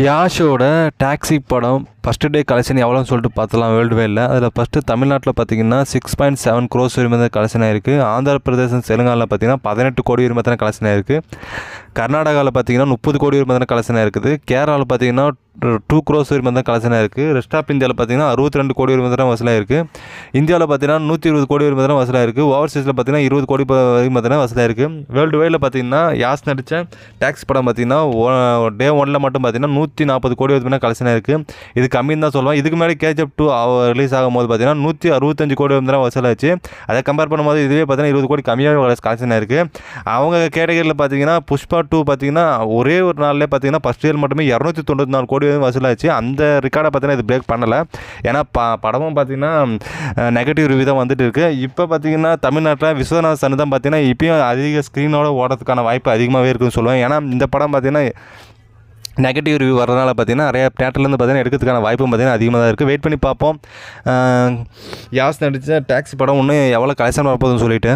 யாஷோட taxi படம் first day collection எவ்வளோன்னு சொல்லிட்டு பார்த்தலாம் வேர்ல்டு வைடில். அதில் ஃபஸ்ட்டு தமிழ்நாட்டில் பார்த்தீங்கன்னா 6.7 crores வரைக்கும் கலெக்ஷன் ஆயிருக்கு. ஆந்திர பிரதேசம் தெலுங்கானாவில் பார்த்தீங்கன்னா 18 கோடி வரைக்கும் கலெக்ஷன் ஆயிருக்கு. கர்நாடகாவில் பார்த்தீங்கன்னா 30 கோடி வரைக்கும் கலெக்ஷன் ஆயிருக்குது. கேரளாவில் பார்த்தீங்கன்னா 2 crores வரைக்கும் கலெக்ஷன் ஆயிருக்கு. ரெஸ்ட் ஆஃப் இந்தியாவில் பார்த்தீங்கன்னா 62 கோடி வரைக்கும் வசூலாயிருக்கு. இந்தியாவில் பார்த்தீங்கன்னா 120 கோடி வரைக்கும் வசூலாயிருக்கு. ஓவர்சீஸில் பார்த்தீங்கன்னா 20 கோடி வரைக்கும் வசூலாயிருக்கு. வேர்ல்டு வைடில் பார்த்தீங்கன்னா யாஸ் நடித்த டாக்ஸ் படம் பார்த்தீங்கன்னா டே 1 மட்டும் பார்த்தீங்கன்னா 140 கோடி வரைக்கும் கலெக்ஷன் ஆயிருக்கு. இது கம்மின்னு தான் சொல்லுவான். இதுக்கு மேலே KGF 2 ரிலீஸ் ஆகும்போது பார்த்தீங்கன்னா 165 கோடி வரைக்கும் வசூலாச்சு. அதை கம்பேர் பண்ணும்போது இதுவே பார்த்தீங்கன்னா 20 கோடி கம்மியாக கலெக்ஷன் ஆயிருக்கு. அவங்க கேட்டகரியில் பார்த்தீங்கன்னா புஷ்பா 2 பார்த்தீங்கன்னா ஒரே ஒரு நாள்லேயே பார்த்தீங்கன்னா ஃபஸ்ட் இயர் மட்டுமே 294 கோடி வசூலாச்சு. அந்த ரெக்கார்டை பார்த்தீங்கன்னா இது பிரேக் பண்ணலை. ஏன்னா படமும் பார்த்தீங்கன்னா நெகட்டிவ் ரிவ்யூ தான் வந்துட்டு இருக்குது. இப்போ பார்த்தீங்கன்னா தமிழ்நாட்டில் விஸ்வநாத் சன் தான் பார்த்தீங்கன்னா இப்பயும் அதிக ஸ்க்ரீனோட ஓடுறதுக்கான வாய்ப்பு அதிகமாகவே இருக்குன்னு சொல்லுவேன். ஏன்னா இந்த படம் பார்த்தீங்கன்னா நெகட்டிவ் ரிவ்யூ வரதுனால பார்த்தீங்கன்னா நிறைய தேட்டர்லேருந்து பார்த்தீங்கன்னா எடுக்கிறதுக்கான வாய்ப்பும் பார்த்தீங்கன்னா அதிகமாக தான் இருக்குது. வெயிட் பண்ணி பார்ப்போம் யாஸ் நடித்த டாக்ஸி படம் இன்னும் எவ்வளோ கலெக்ஷன் வரப்போகுதுன்னு சொல்லிட்டு.